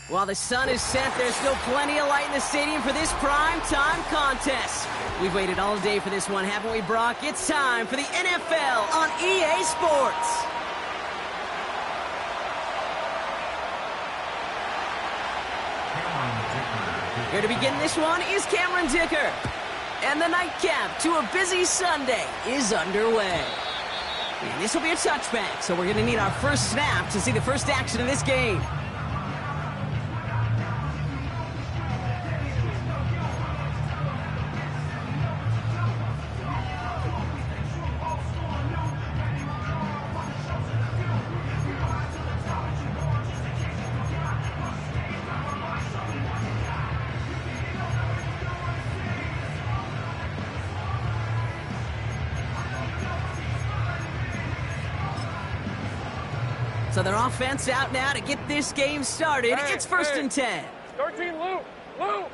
While the sun is set, there's still plenty of light in the stadium for this prime-time contest. We've waited all day for this one, haven't we, Brock? It's time for the NFL on EA Sports. Here to begin this one is Cameron Dicker. And the nightcap to a busy Sunday is underway. And this will be a touchback, so we're going to need our first snap to see the first action of this game. So their offense out now to get this game started. It's first and 10. 13, Lou. Lou.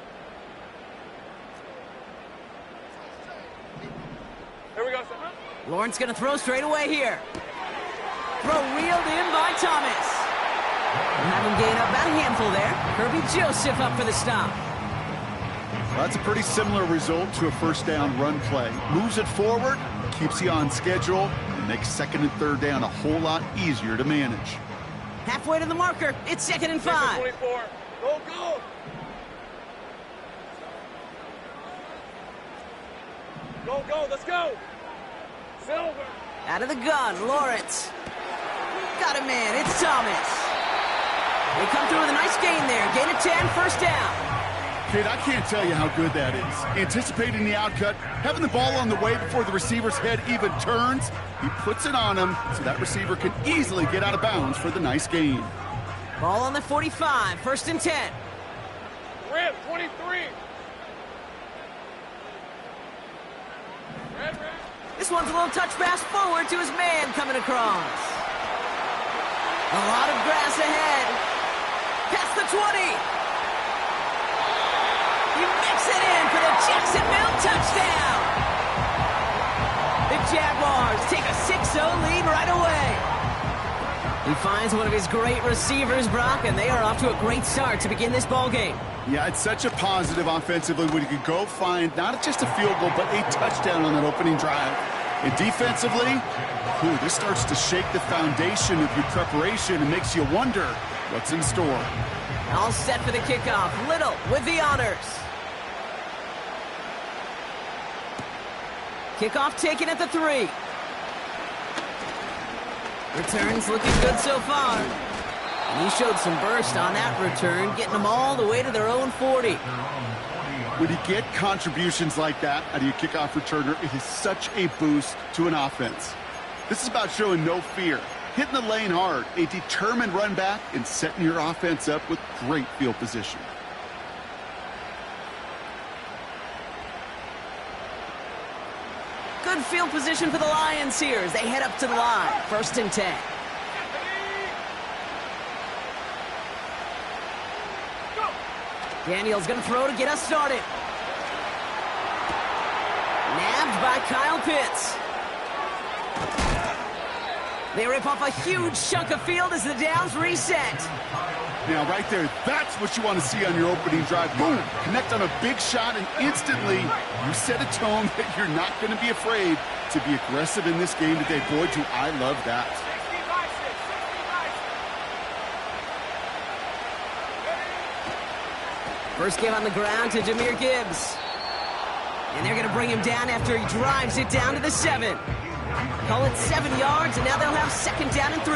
Here we go, son. Lawrence going to throw straight away here. Throw reeled in by Thomas. We'll have him gain up about a handful there. Kirby Joseph up for the stop. Well, that's a pretty similar result to a first down run play. Moves it forward, keeps you on schedule, and makes second and third down a whole lot easier to manage. Halfway to the marker, it's second and 5. 24. Go, go. Go, go, let's go. Silver. Out of the gun, Lawrence. Got a man, it's Thomas. They come through with a nice gain there. Gain of 10, first down. Kid, I can't tell you how good that is. Anticipating the outcut, having the ball on the way before the receiver's head even turns, he puts it on him so that receiver can easily get out of bounds for the nice gain. Ball on the 45, first and 10. Red, 23. Red. This one's a little touch pass forward to his man coming across. A lot of grass ahead. Past the 20. He mix it in for the Jacksonville touchdown. The Jaguars take a 6-0 lead right away. He finds one of his great receivers, Brock, and they are off to a great start to begin this ball game. Yeah, it's such a positive offensively when you can go find not just a field goal, but a touchdown on that opening drive. And defensively, this starts to shake the foundation of your preparation and makes you wonder what's in store. All set for the kickoff. Little with the honors. Kickoff taken at the 3. Returns looking good so far. And he showed some burst on that return, getting them all the way to their own 40. When you get contributions like that out of your kickoff returner, it is such a boost to an offense. This is about showing no fear, hitting the lane hard, a determined run back, and setting your offense up with great field position. Good field position for the Lions here as they head up to the line. First and 10. Daniel's going to throw to get us started. Nabbed by Kyle Pitts. They rip off a huge chunk of field as the downs reset. Now, right there, that's what you want to see on your opening drive. Boom! Connect on a big shot, and instantly you set a tone that you're not going to be afraid to be aggressive in this game today. Boy, do I love that. First give on the ground to Jahmyr Gibbs. And they're going to bring him down after he drives it down to the 7. Call it 7 yards, and now they'll have second down and 3.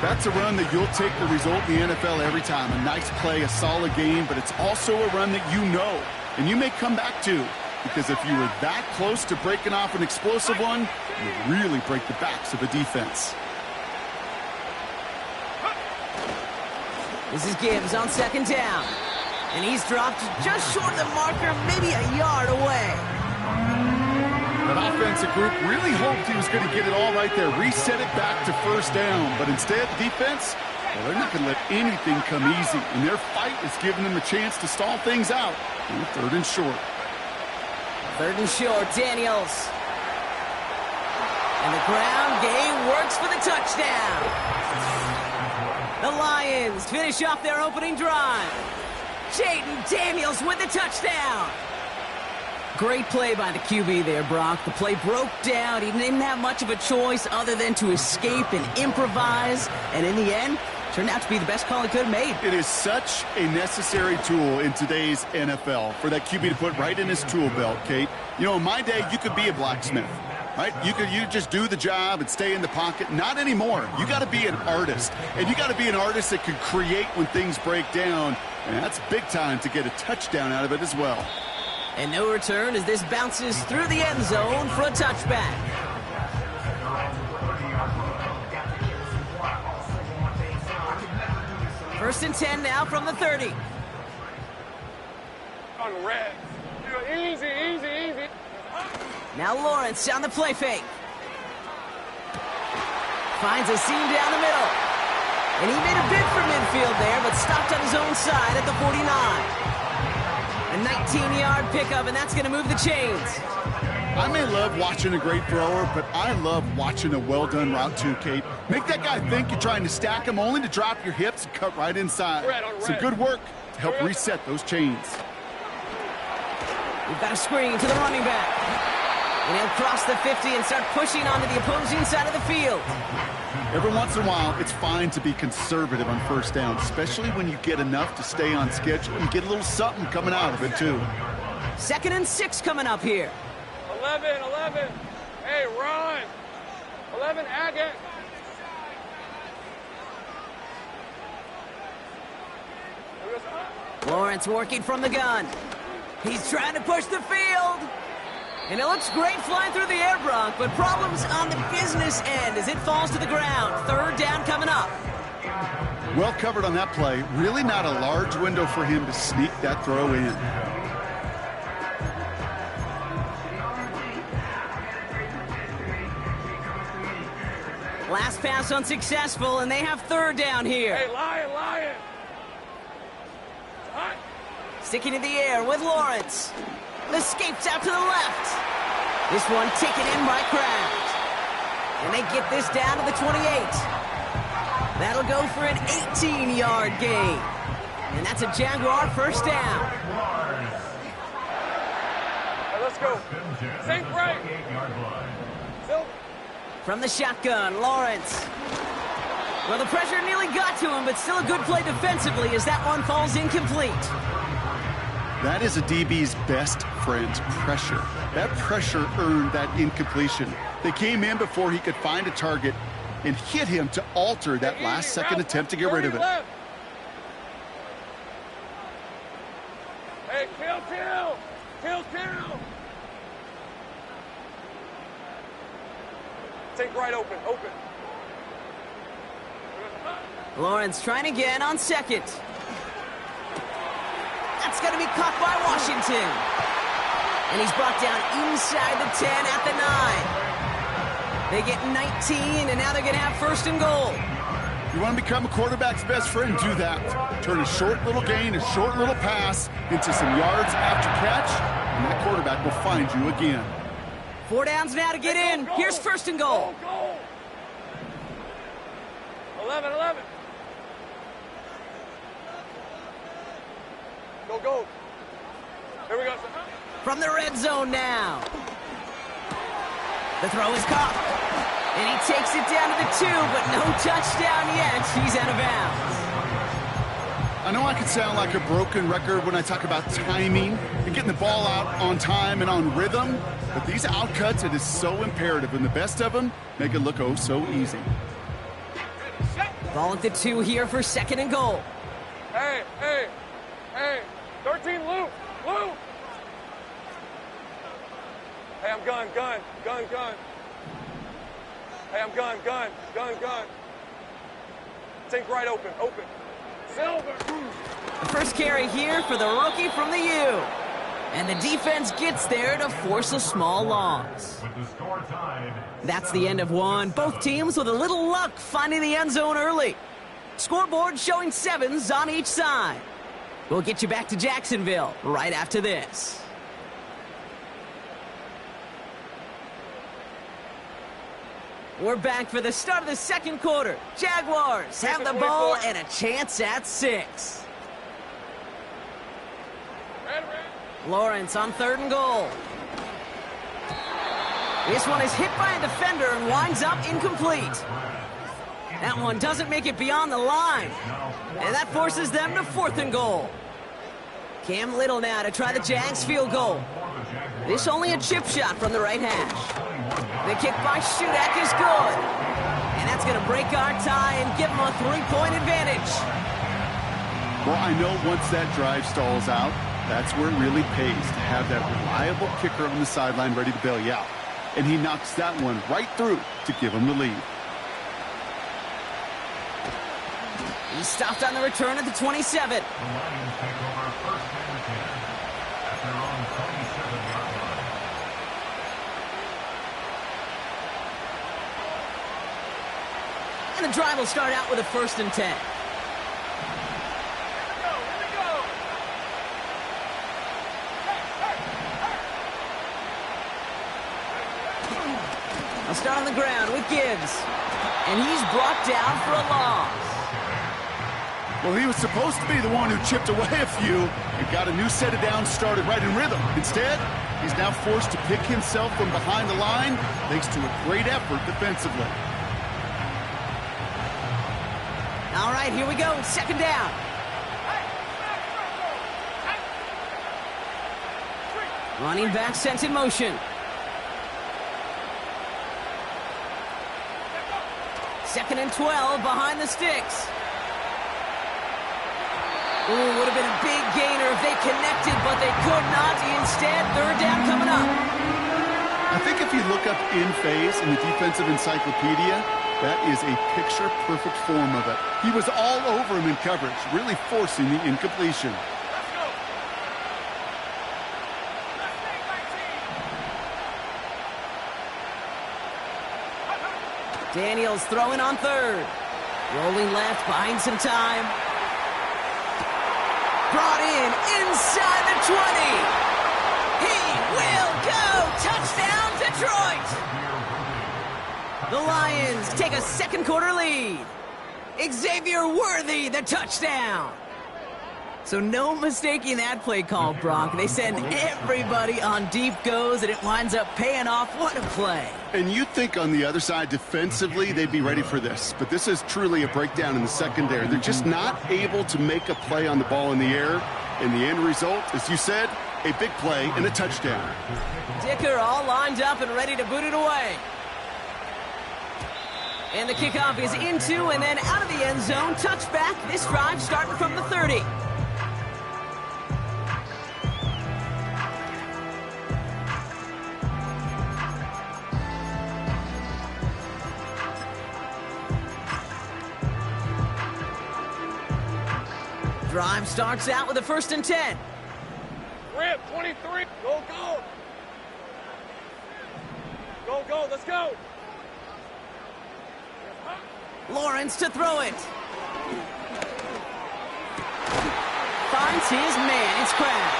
That's a run that you'll take the result in the NFL every time. A nice play, a solid game, but it's also a run that you know, and you may come back to, because if you were that close to breaking off an explosive one, you really break the backs of a defense. This is Gibbs on second down. And he's dropped just short of the marker, maybe a yard away. That offensive group really hoped he was going to get it all right there, reset it back to first down. But instead, defense, well, they're not going to let anything come easy. And their fight is giving them a chance to stall things out. And third and short. Third and short, Daniels. And the ground game works for the touchdown. The Lions finish off their opening drive. Jaden Daniels with the touchdown. Great play by the QB there, Brock. The play broke down. He didn't have much of a choice other than to escape and improvise. And in the end, turned out to be the best call he could have made. It is such a necessary tool in today's NFL for that QB to put right in his tool belt, Kate. You know, in my day, you could be a blacksmith, right? You just do the job and stay in the pocket. Not anymore. You got to be an artist. And you got to be an artist that can create when things break down. And that's big time to get a touchdown out of it as well. And no return as this bounces through the end zone for a touchback. First and 10 now from the 30. On red. Easy, easy, easy. Now Lawrence on the play fake. Finds a seam down the middle. And he made a bid for midfield there, but stopped on his own side at the 49. A 19-yard pickup, and that's going to move the chains. I may love watching a great thrower, but I love watching a well-done route too, Kate. Make that guy think you're trying to stack him, only to drop your hips and cut right inside. Some good work to help reset those chains. We've got a screen to the running back. And he'll cross the 50 and start pushing onto the opposing side of the field. Every once in a while, it's fine to be conservative on first down, especially when you get enough to stay on schedule and get a little something coming out of it, too. 2nd and 6 coming up here. 11. Hey, run. 11, Agate. Lawrence working from the gun. He's trying to push the field. And it looks great flying through the air, Brock, but problems on the business end as it falls to the ground. 3rd down coming up. Well covered on that play. Really not a large window for him to sneak that throw in. Last pass unsuccessful, and they have 3rd down here. Hey, Lion. Sticking in the air with Lawrence. Escapes out to the left. This one taken in by Kraft. And they get this down to the 28. That'll go for an 18-yard gain. And that's a Jaguar first down. Right, let's go. Sink right. Silver. From the shotgun, Lawrence. Well, the pressure nearly got to him, but still a good play defensively as that one falls incomplete. That is a DB's best friend, pressure. That pressure earned that incompletion. They came in before he could find a target and hit him to alter that last-second attempt to get rid of it. Hey, kill. Take right open. Lawrence trying again on 2nd. That's going to be caught by Washington. And he's brought down inside the 10 at the 9. They get 19, and now they're going to have 1st and goal. You want to become a quarterback's best friend, do that. Turn a short little gain, a short little pass into some yards after catch, and that quarterback will find you again. 4 downs now to get in. Here's 1st and goal. Go. 11. Go. Here we go. From the red zone now. The throw is caught. And he takes it down to the 2, but no touchdown yet. He's out of bounds. I know I can sound like a broken record when I talk about timing and getting the ball out on time and on rhythm, but these outcuts, it is so imperative, and the best of them make it look oh so easy. Ball at the 2 here for 2nd and goal. Hey. 13, Luke. Hey, I'm gun. Hey, I'm gun. Think right open. Silver. The first carry here for the rookie from the U. And the defense gets there to force a small loss. That's the end of one. Both teams with a little luck finding the end zone early. Scoreboard showing 7s on each side. We'll get you back to Jacksonville right after this. We're back for the start of the second quarter. Jaguars have the ball and a chance at 6. Lawrence on 3rd and goal. This one is hit by a defender and winds up incomplete. That one doesn't make it beyond the line. And that forces them to 4th and goal. Cam Little now to try the Jags field goal. This only a chip shot from the right hash. The kick by Shudak is good. And that's going to break our tie and give them a 3-point advantage. Well, I know once that drive stalls out, that's where it really pays to have that reliable kicker on the sideline ready to bail you out. And he knocks that one right through to give him the lead. He stopped on the return at the 27. The Lions take over 1st and 10 at their own 27-yard line. And the drive will start out with a 1st and 10. I'll start on the ground with Gibbs. And he's brought down for a loss. Well, he was supposed to be the one who chipped away a few and got a new set of downs started right in rhythm. Instead, he's now forced to pick himself from behind the line thanks to a great effort defensively. All right, here we go. 2nd down. Running back sent in motion. 2nd and 12 behind the sticks. Ooh, would have been a big gainer if they connected, but they could not. Instead, 3rd down coming up. I think if you look up in phase in the defensive encyclopedia, that is a picture-perfect form of it. He was all over him in coverage, really forcing the incompletion. Daniels throwing on 3rd. Rolling left, buying some time. Brought in inside the 20. He will go. Touchdown, Detroit. The Lions take a 2nd quarter lead. Xavier Worthy, the touchdown. So no mistaking that play call, Brock. They send everybody on deep goes, and it winds up paying off. What a play. And you'd think on the other side, defensively, they'd be ready for this. But this is truly a breakdown in the secondary. They're just not able to make a play on the ball in the air. And the end result, as you said, a big play and a touchdown. Dicker all lined up and ready to boot it away. And the kickoff is into and then out of the end zone. Touchback. This drive starting from the 30. Drive starts out with a 1st and 10. Rip, 23. Go, go. Go, go. Let's go. Lawrence to throw it. Finds his man. It's Kraft.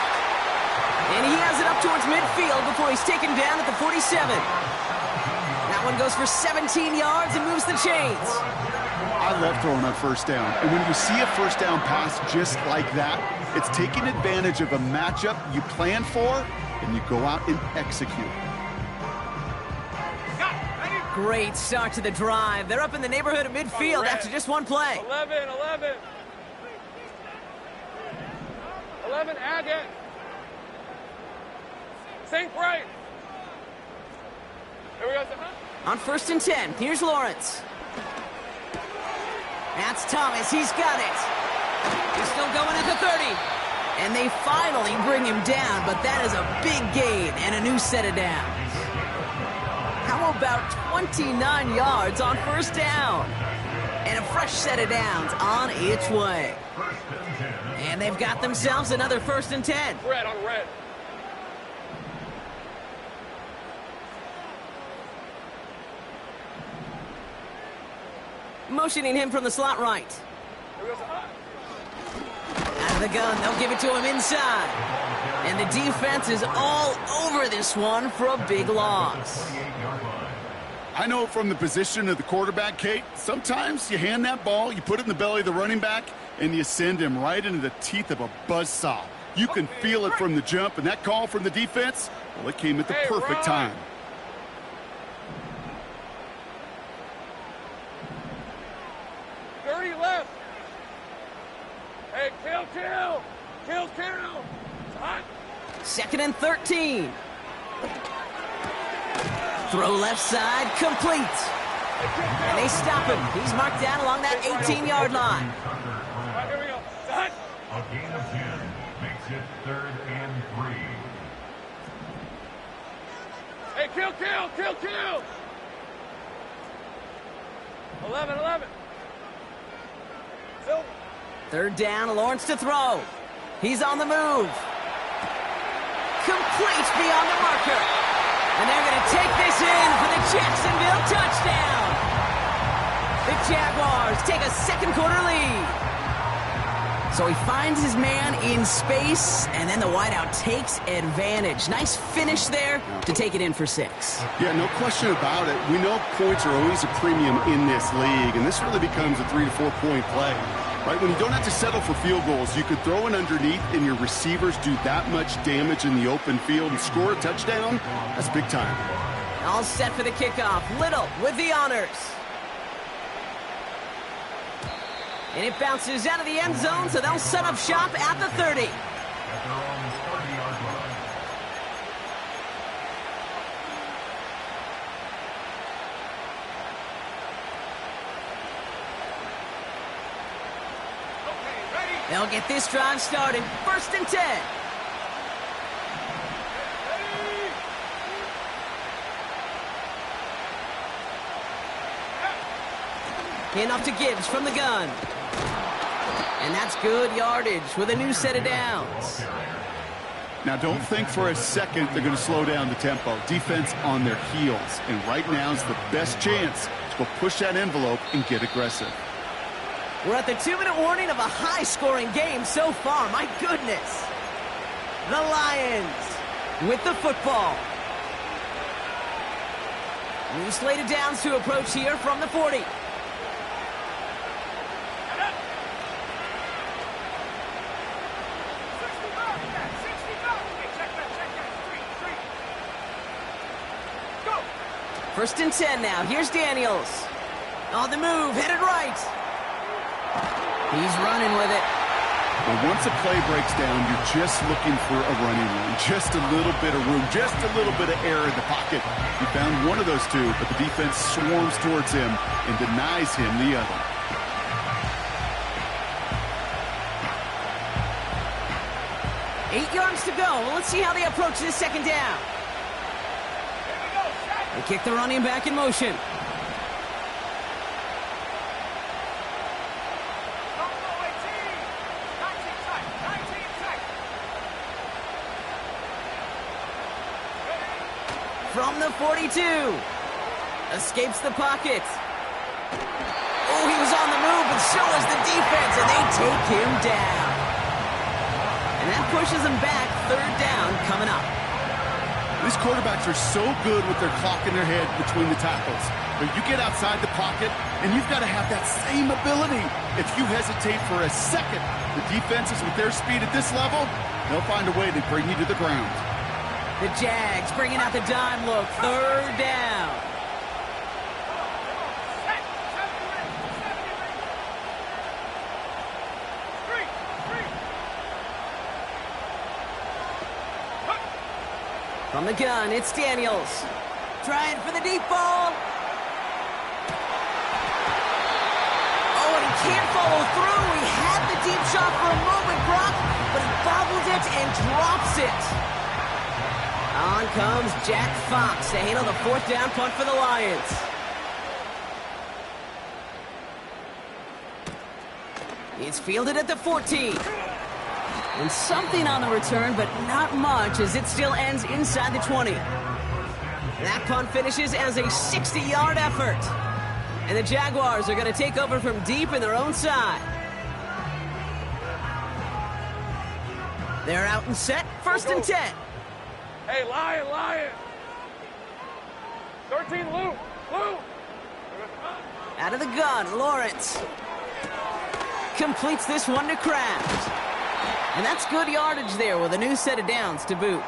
And he has it up towards midfield before he's taken down at the 47. That one goes for 17 yards and moves the chains. I love throwing on 1st down. And when you see a 1st down pass just like that, it's taking advantage of a matchup you plan for, and you go out and execute. Great start to the drive. They're up in the neighborhood of midfield after just one play. 11, 11. 11, add it. Sink right. Here we go. On 1st and 10, here's Lawrence. That's Thomas. He's got it. He's still going at the 30. And they finally bring him down, but that is a big gain and a new set of downs. How about 29 yards on 1st down? And a fresh set of downs on its way. And they've got themselves another 1st and 10. Red on red. Motioning him from the slot right. Out of the gun, they'll give it to him inside. And the defense is all over this one for a big loss. I know from the position of the quarterback, Kate, sometimes you hand that ball, you put it in the belly of the running back, and you send him right into the teeth of a buzzsaw. You can feel it from the jump, and that call from the defense, well, it came at the perfect time. Left. Hey, kill. It's hot. 2nd and 13. Throw left side, complete. And they stop him. He's marked down along that 18-yard line. All right, here we go. Hot. A gain of 10 makes it 3rd and 3. Hey, kill. 11. 3rd down, Lawrence to throw. He's on the move. Complete beyond the marker. And they're going to take this in for the Jacksonville touchdown. The Jaguars take a second quarter lead. So he finds his man in space, and then the wideout takes advantage. Nice finish there to take it in for 6. Yeah, no question about it. We know points are always a premium in this league, and this really becomes a 3 to 4 point play. Right, when you don't have to settle for field goals, you could throw it underneath and your receivers do that much damage in the open field and score a touchdown. That's big time. All set for the kickoff. Little with the honors. And it bounces out of the end zone, so they'll set up shop at the 30. At their own 30-yard line. They'll get this drive started. 1st and 10. Handoff to Gibbs from the gun. And that's good yardage with a new set of downs. Now, don't think for a second they're going to slow down the tempo. Defense on their heels. And right now is the best chance to go push that envelope and get aggressive. We're at the 2-minute warning of a high-scoring game so far. My goodness. The Lions with the football. New slated downs to approach here from the 40. First and 10 now. Here's Daniels. On the move, headed right. He's running with it. Well, once a play breaks down, you're just looking for a running room. Just a little bit of room, just a little bit of air in the pocket. He found one of those two, but the defense swarms towards him and denies him the other. Eight yards to go. Well, let's see how they approach this 2nd down. They kick the running back in motion. From the 42. Escapes the pocket. Oh, he was on the move, but so was the defense, and they take him down. And that pushes him back. 3rd down coming up. These quarterbacks are so good with their clock in their head between the tackles. But you get outside the pocket, and you've got to have that same ability. If you hesitate for a second, the defenses with their speed at this level, they'll find a way to bring you to the ground. The Jags bringing out the dime look. 3rd down. From the gun, it's Daniels. Trying for the deep ball. Oh, and he can't follow through. He had the deep shot for a moment, Brock, but he bobbles it and drops it. On comes Jack Fox to handle the 4th down punt for the Lions. It's fielded at the 14. And something on the return, but not much, as it still ends inside the 20. That punt finishes as a 60-yard effort. And the Jaguars are going to take over from deep in their own side. They're out and set. 1st and 10. Hey, Lion. 13 loop. Blue. Out of the gun, Lawrence. Completes this one to Kraft. And that's good yardage there with a new set of downs to boot.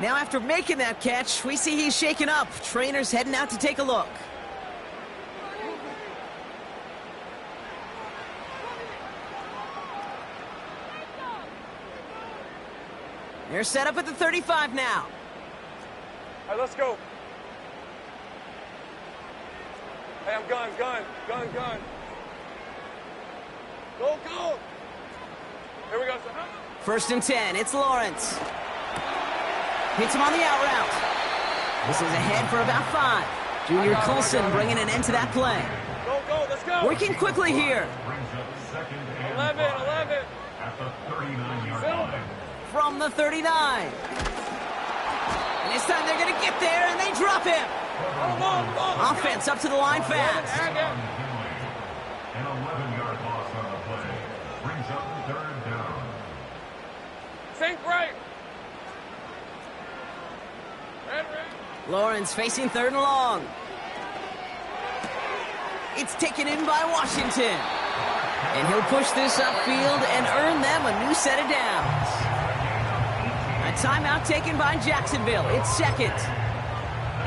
Now after making that catch, we see he's shaken up. Trainer's heading out to take a look. They're set up at the 35 now. All right, let's go. Hey, I'm gun. Go. Here we go, son. First and 10, it's Lawrence. Hits him on the out route. This is ahead for about 5. Junior Colson bringing an end to that play. Go, let's go. Working quickly here. 11. At the 39-yard line. From the 39. And this time they're going to get there, and they drop him. Come on. Offense up to the line fast. An 11-yard loss on the play. Brings up third down. Sink right. Red. Lawrence facing third and long. It's taken in by Washington. And he'll push this upfield and earn them a new set of downs. A timeout taken by Jacksonville. It's second.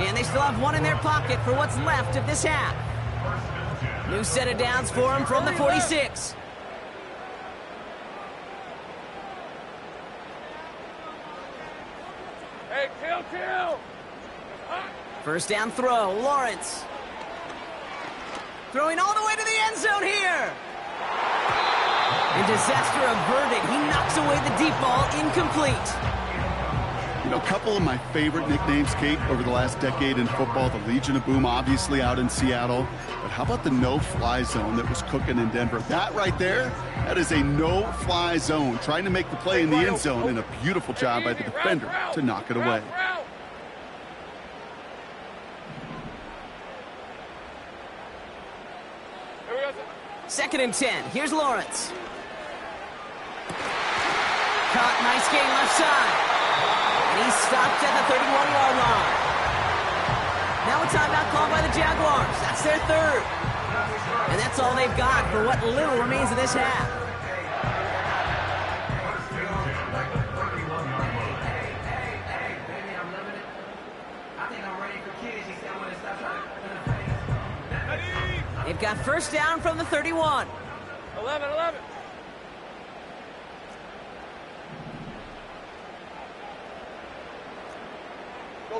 And they still have one in their pocket for what's left of this half. New set of downs for him from the 46. Hey, kill. First down throw, Lawrence. Throwing all the way to the end zone here. And disaster averted. He knocks away the deep ball, incomplete. You know, a couple of my favorite nicknames, Kate, over the last decade in football. The Legion of Boom, obviously, out in Seattle. But how about the no-fly zone that was cooking in Denver? That right there, that is a no-fly zone. Trying to make the play in the end zone, and a beautiful job by the defender to knock it away. Second and 10. Here's Lawrence. Caught, nice gain left side. And he's stopped at the 31-yard line. Now a timeout called by the Jaguars. That's their third. And that's all they've got for what little remains of this half. They've got first down from the 31. 11.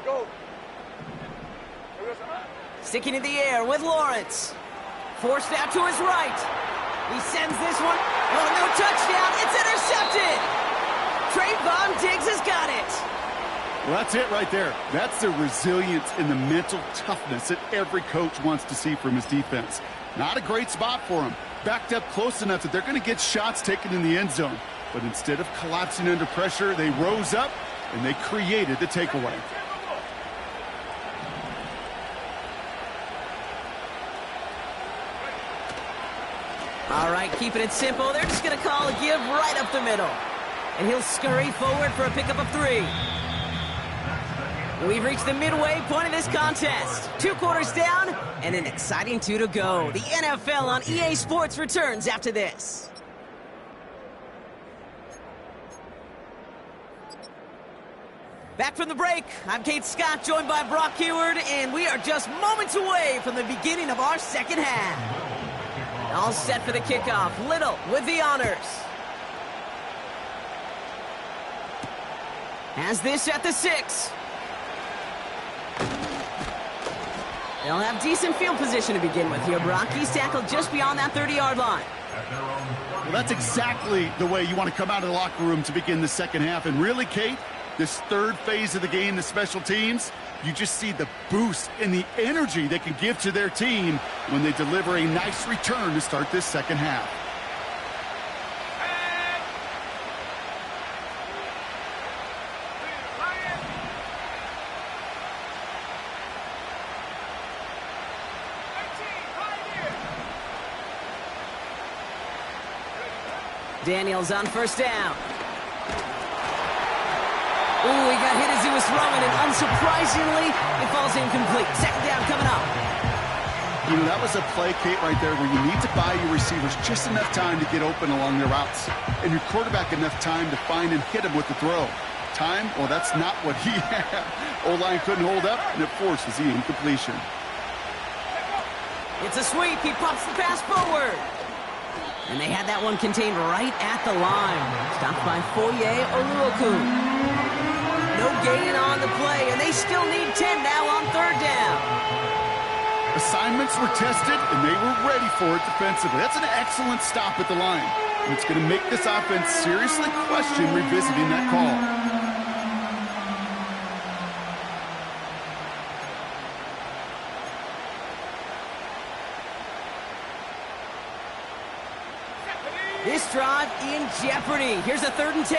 Go. Sticking in the air with Lawrence. Forced out to his right. He sends this one. Oh, no touchdown. It's intercepted. Trayvon Diggs has got it. Well, that's it right there. That's the resilience and the mental toughness that every coach wants to see from his defense. Not a great spot for him. Backed up close enough that they're going to get shots taken in the end zone. But instead of collapsing under pressure, they rose up and they created the takeaway. All right, keeping it simple. They're just going to call a give right up the middle. And he'll scurry forward for a pickup of 3. We've reached the midway point of this contest. 2 quarters down and an exciting 2 to go. The NFL on EA Sports returns after this. Back from the break, I'm Kate Scott, joined by Brock Hayward, and we are just moments away from the beginning of our second half. All set for the kickoff. Little with the honors. Has this at the 6. They'll have decent field position to begin with here, Brock. He's tackled just beyond that 30-yard line. Well, that's exactly the way you want to come out of the locker room to begin the second half. And really, Kate, this third phase of the game, the special teams, you just see the boost and the energy they can give to their team when they deliver a nice return to start this second half. Daniels on first down. Ooh, he got hit as he was throwing, and unsurprisingly, it falls incomplete. Second down coming up. You know, that was a play, Kate, right there where you need to buy your receivers just enough time to get open along their routes, and your quarterback enough time to find and hit him with the throw. Time? Well, that's not what he had. O-line couldn't hold up, and it forces the incompletion. It's a sweep. He pops the pass forward. And they had that one contained right at the line. Stopped by Foye Oluokun. No gain on the play, and they still need 10 now on third down. Assignments were tested, and they were ready for it defensively. That's an excellent stop at the line. And it's going to make this offense seriously question revisiting that call. This drive in jeopardy. Here's a 3rd and 10.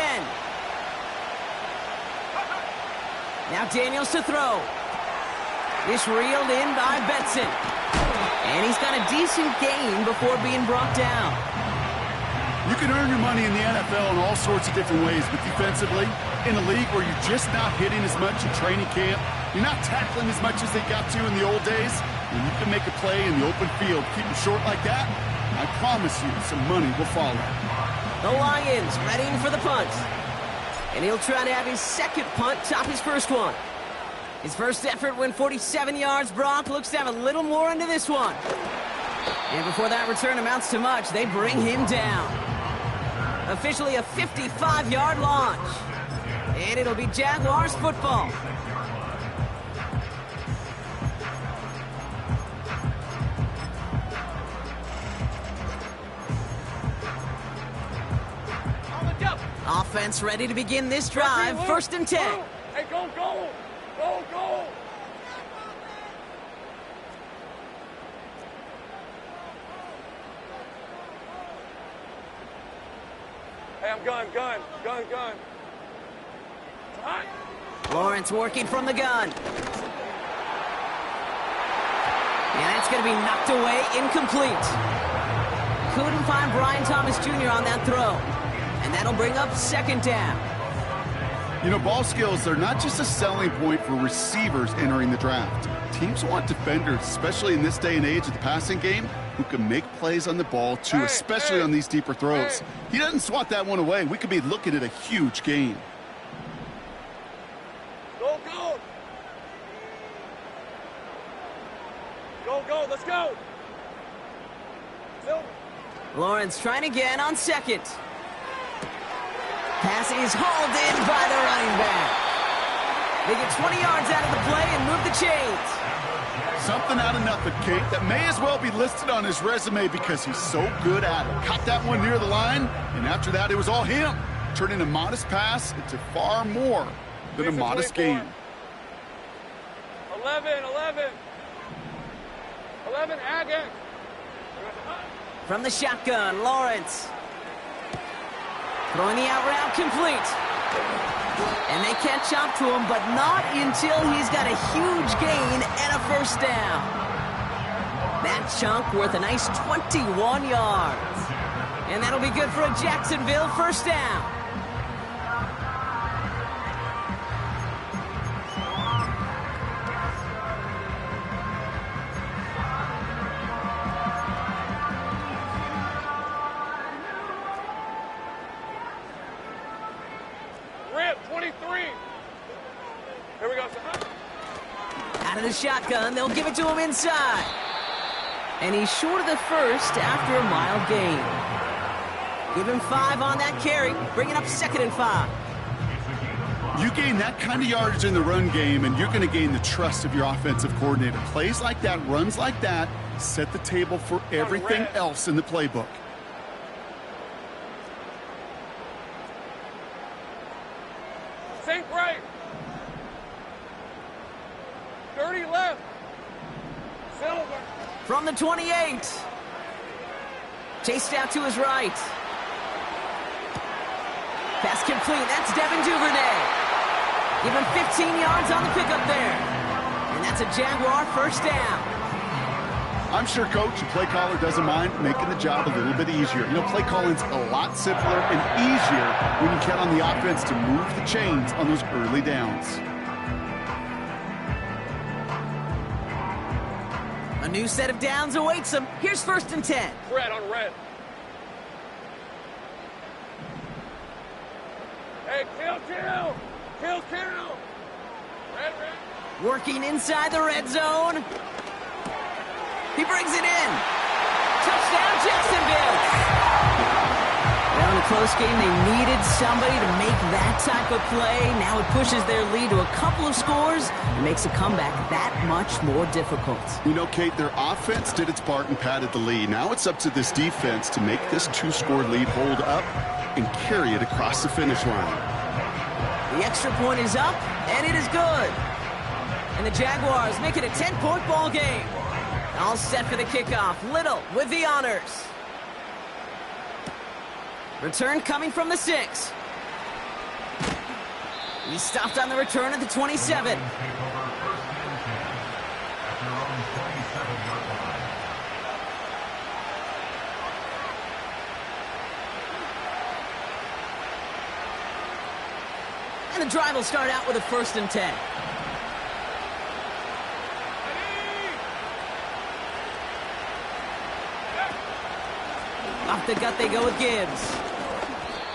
Now Daniels to throw. This reeled in by Betson. And he's got a decent gain before being brought down. You can earn your money in the NFL in all sorts of different ways, but defensively, in a league where you're just not hitting as much in training camp, you're not tackling as much as they got to in the old days, and you can make a play in the open field, keep them short like that, I promise you some money will follow. The Lions ready for the punt. And he'll try to have his second punt top his first one. His first effort went 47 yards. Brock looks to have a little more into this one. And before that return amounts to much, they bring him down. Officially a 55-yard launch. And it'll be Jaguars football. Offense ready to begin this drive. 1st and 10. Hey, go, go! Go, go! Hey, I'm gun. Right. Lawrence working from the gun. And it's going to be knocked away, incomplete. Couldn't find Brian Thomas Jr. on that throw. And that'll bring up 2nd down. You know, ball skills are not just a selling point for receivers entering the draft. Teams want defenders, especially in this day and age of the passing game, who can make plays on the ball, too, especially on these deeper throws. He doesn't swat that one away. We could be looking at a huge gain. Go, go! Go, go, let's go! Silver. Lawrence trying again on 2nd. Pass is hauled in by the running back. They get 20 yards out of the play and move the chains. Something out of nothing, Kate, that may as well be listed on his resume because he's so good at it. Caught that one near the line, and after that, it was all him. Turning a modest pass into far more than a modest gain. 11, Agate. From the shotgun, Lawrence. Throwing the out route complete. And they catch up to him, but not until he's got a huge gain and a 1st down. That chunk worth a nice 21 yards. And that'll be good for a Jacksonville 1st down. Out of the shotgun, they'll give it to him inside. And he's short of the 1st after a mild gain. Give him 5 on that carry, bringing up 2nd and 5. You gain that kind of yardage in the run game, and you're going to gain the trust of your offensive coordinator. Plays like that, runs like that, set the table for everything else in the playbook. Sink right. 30 left. Silver. From the 28. Chased out to his right. Pass complete. That's Devin Duvernay. Give him 15 yards on the pickup there. And that's a Jaguar 1st down. I'm sure coach and play caller doesn't mind making the job a little bit easier. You know, play calling's a lot simpler and easier when you count on the offense to move the chains on those early downs. A new set of downs awaits them. Here's 1st and 10. Red on red. Hey, kill. Red. Working inside the red zone. He brings it in. Touchdown, Jacksonville. Well, in a close game, they needed somebody to make that type of play. Now it pushes their lead to a couple of scores and makes a comeback that much more difficult. You know, Kate, their offense did its part and padded the lead. Now it's up to this defense to make this 2-score lead hold up and carry it across the finish line. The extra point is up, and it is good. And the Jaguars make it a 10-point ball game. All set for the kickoff. Little with the honors. Return coming from the 6. He stopped on the return at the 27. And the drive will start out with a 1st and 10. Off the gut they go with Gibbs.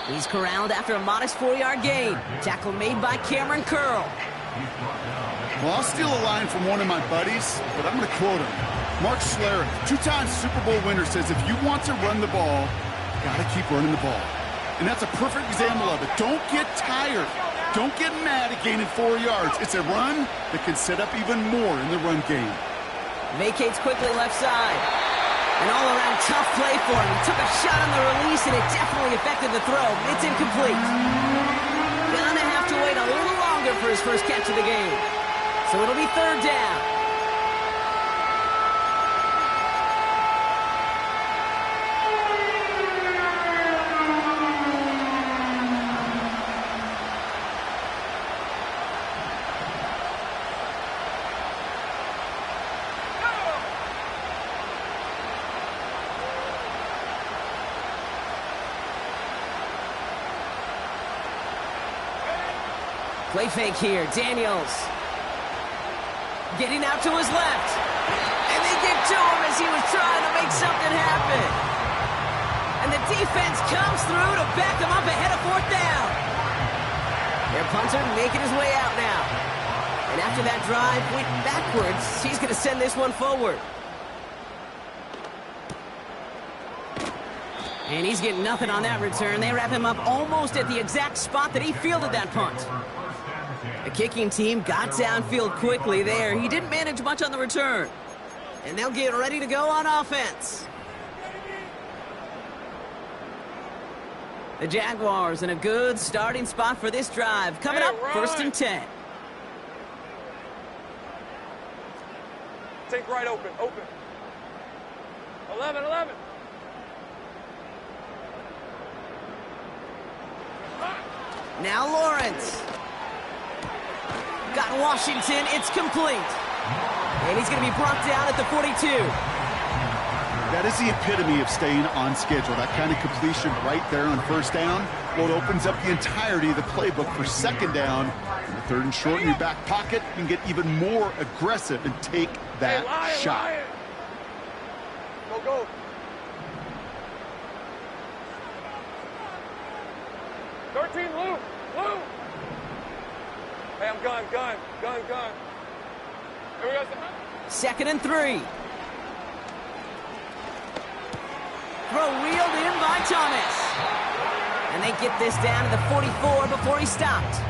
He's corralled after a modest 4-yard gain. Tackle made by Cameron Curl. Well, I'll steal a line from one of my buddies, but I'm going to quote him. Mark Schlereth, 2-time Super Bowl winner, says if you want to run the ball, you got to keep running the ball. And that's a perfect example of it. Don't get tired. Don't get mad at gaining 4 yards. It's a run that can set up even more in the run game. Vacates quickly left side. An all-around tough play for him. He took a shot on the release, and it definitely affected the throw. It's incomplete. Gonna have to wait a little longer for his first catch of the game. So it'll be 3rd down. Play fake here. Daniels. Getting out to his left. And they get to him as he was trying to make something happen. And the defense comes through to back him up ahead of 4th down. Their punter making his way out now. And after that drive went backwards, he's going to send this one forward. And he's getting nothing on that return. They wrap him up almost at the exact spot that he fielded that punt. The kicking team got downfield quickly there. He didn't manage much on the return. And they'll get ready to go on offense. The Jaguars in a good starting spot for this drive. Coming up, 1st and 10. Take right open. 11. Now Lawrence. Got Washington. It's complete. And he's going to be brought down at the 42. That is the epitome of staying on schedule. That kind of completion right there on 1st down. Well, it opens up the entirety of the playbook for 2nd down. And the 3rd and short in your back pocket, you can get even more aggressive and take that shot. Lion. Go. 13, Lou. Hey, I'm gun. Here we go. 2nd and 3. Throw reeled in by Thomas. And they get this down to the 44 before he stopped.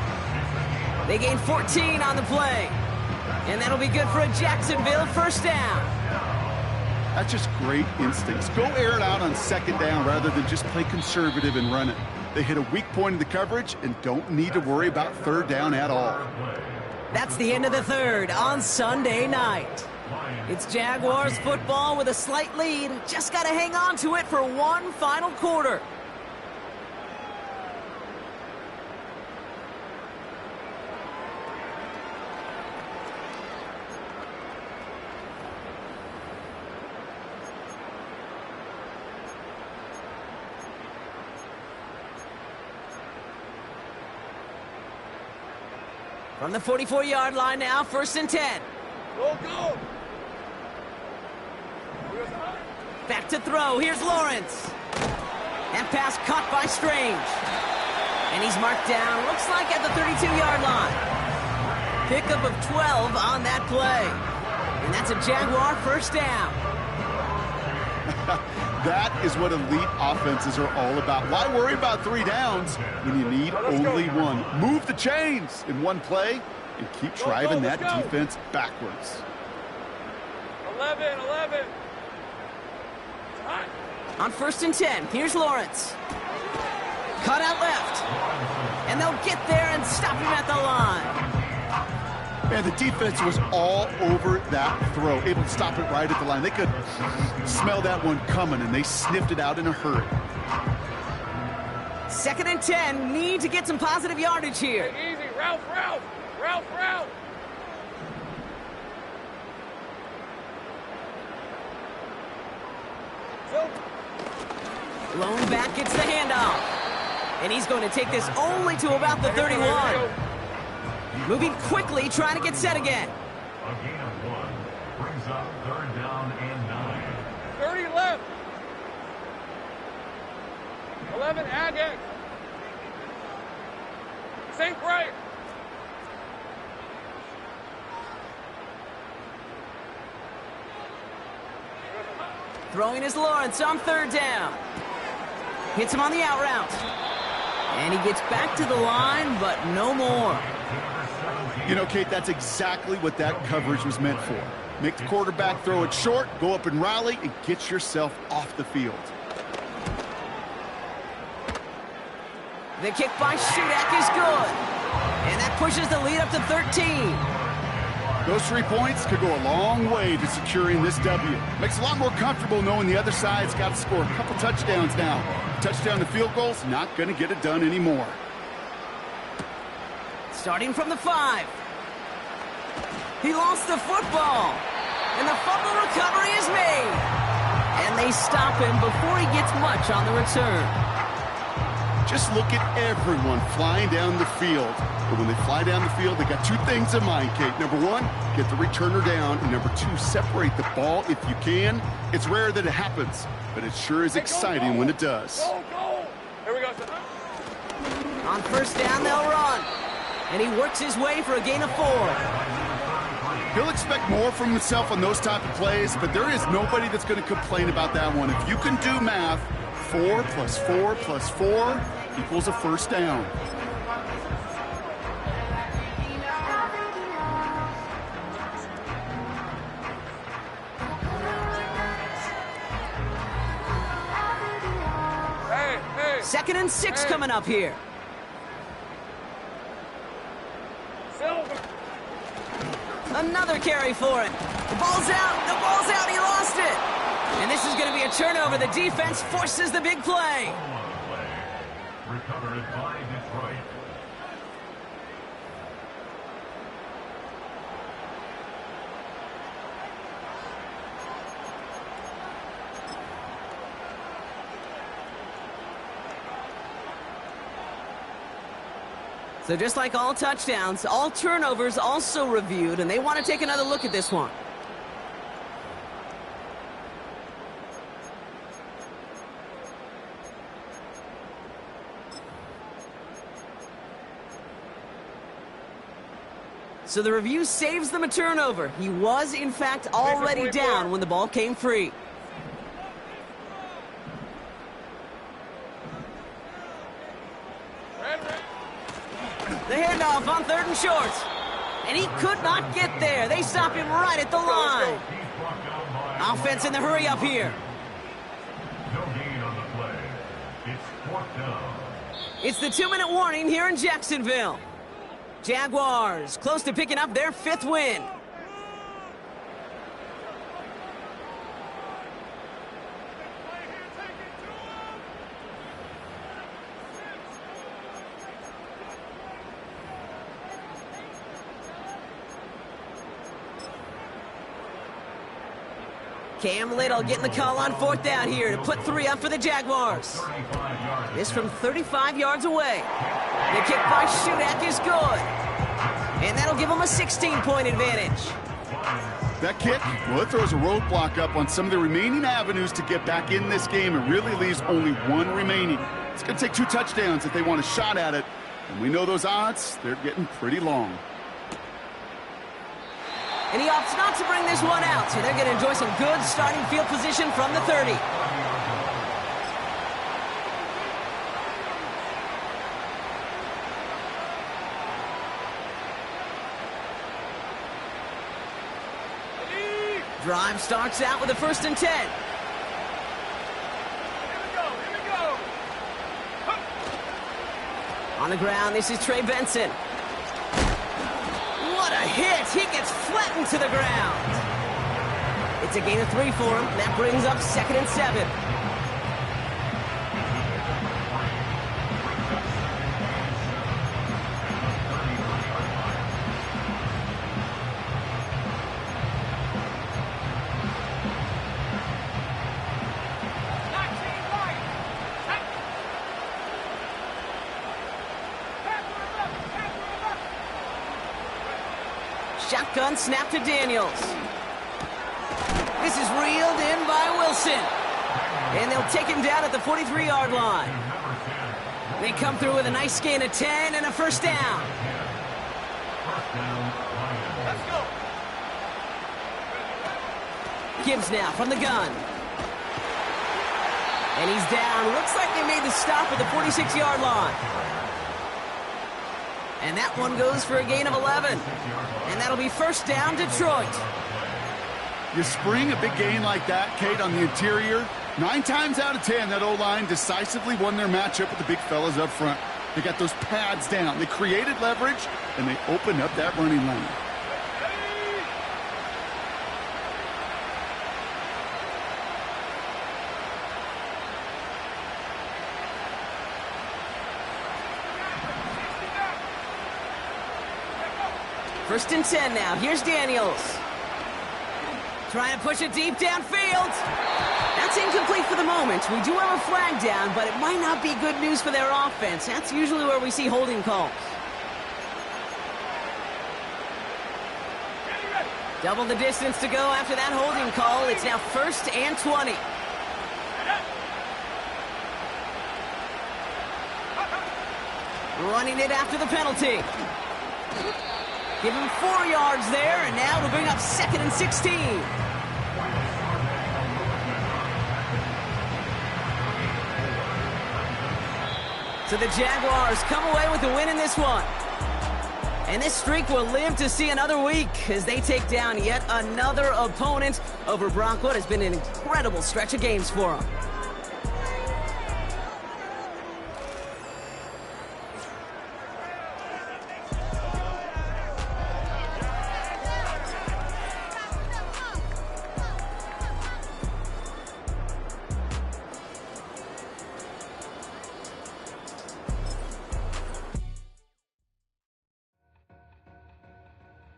They gain 14 on the play. And that'll be good for a Jacksonville 1st down. That's just great instincts. Go air it out on 2nd down rather than just play conservative and run it. They hit a weak point in the coverage and don't need to worry about 3rd down at all. That's the end of the 3rd on Sunday night. It's Jaguars football with a slight lead. Just got to hang on to it for one final quarter. From the 44-yard line now, 1st and 10. Go, go. Back to throw. Here's Lawrence. And pass caught by Strange. And he's marked down, looks like at the 32-yard line. Pickup of 12 on that play. And that's a Jaguar 1st down. That is what elite offenses are all about. Why worry about 3 downs when you need only one? Move the chains in one play and keep driving that defense backwards. 11, 11. On 1st and 10, here's Lawrence. Cut out left. And they'll get there and stop him at the line. And the defense was all over that throw, able to stop it right at the line. They could smell that one coming, and they sniffed it out in a hurry. 2nd and 10, need to get some positive yardage here. Hey, easy, Ralph, Ralph, Ralph, Ralph. Lone back gets the handoff. And he's going to take this only to about the 31. Moving quickly, trying to get set again. A gain of 1 brings up 3rd down and 9. 30 left. 11, Agate. St. Bright. Throwing is Lawrence on 3rd down. Hits him on the out route. And he gets back to the line, but no more. You know, Kate, that's exactly what that coverage was meant for. Make the quarterback throw it short, go up and rally, and get yourself off the field. The kick by Shudak is good. And that pushes the lead up to 13. Those 3 points could go a long way to securing this W. Makes it a lot more comfortable knowing the other side's got to score a couple touchdowns now. Touchdown to field goals, not going to get it done anymore. Starting from the 5. He lost the football. And the fumble recovery is made. And they stop him before he gets much on the return. Just look at everyone flying down the field. But when they fly down the field, they got 2 things in mind, Kate. Number 1, get the returner down. And number 2, separate the ball if you can. It's rare that it happens, but it sure is exciting when it does. Go, go. Here we go. On 1st down, they'll run. And he works his way for a gain of 4. He'll expect more from himself on those type of plays, but there is nobody that's going to complain about that one. If you can do math, 4 plus 4 plus 4 equals a 1st down. Hey, hey. 2nd and 6 coming up here. Silver. Another carry for it. The ball's out. The ball's out. He lost it. And this is going to be a turnover. The defense forces the big play. Recovered by Detroit. So just like all touchdowns, all turnovers also reviewed, and they want to take another look at this one. So the review saves them a turnover. He was, in fact, already down when the ball came free. The handoff on 3rd and short. And he could not get there. They stop him right at the line. Offense in the hurry up here. No gain on the play. It's 4th down. It's the 2-minute warning here in Jacksonville. Jaguars close to picking up their 5th win. Cam Little getting the call on 4th down here to put 3 up for the Jaguars. This from 35 yards away. The kick by Shudak is good. And that'll give them a 16-point advantage. That kick, well, it throws a roadblock up on some of the remaining avenues to get back in this game. It really leaves only one remaining. It's going to take 2 touchdowns if they want a shot at it. And we know those odds, they're getting pretty long. And he opts not to bring this one out, so they're going to enjoy some good starting field position from the 30. Drive starts out with a 1st and 10. Here we go. On the ground, this is Trey Benson. What a hit! He gets flattened to the ground. It's a gain of 3 for him. That brings up 2nd and 7. Shotgun snap to Daniels. This is reeled in by Wilson. And they'll take him down at the 43-yard line. They come through with a nice gain of 10 and a 1st down. Let's go. Gibbs now from the gun. And he's down. Looks like they made the stop at the 46-yard line. And that one goes for a gain of 11. And that'll be 1st down, Detroit. You spring a big gain like that, Kate, on the interior. 9 times out of 10, that O-line decisively won their matchup with the big fellas up front. They got those pads down. They created leverage, and they opened up that running lane. First and 10 now. Here's Daniels. Trying to push it deep downfield. That's incomplete for the moment. We do have a flag down, but it might not be good news for their offense. That's usually where we see holding calls. Double the distance to go after that holding call. It's now 1st and 20. Running it after the penalty. Give him 4 yards there, and now to bring up 2nd and 16. So the Jaguars come away with the win in this one. And this streak will live to see another week as they take down yet another opponent over Brock. What has been an incredible stretch of games for them.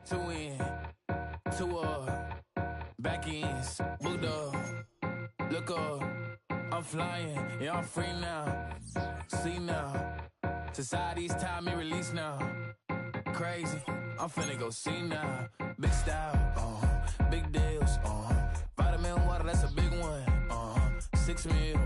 Two in, two up, back ends, boot up, look up, I'm flying, yeah, I'm free now, see now, society's time me release now, crazy, I'm finna go see now, big style, big deals, vitamin water, that's a big one, 6 mil,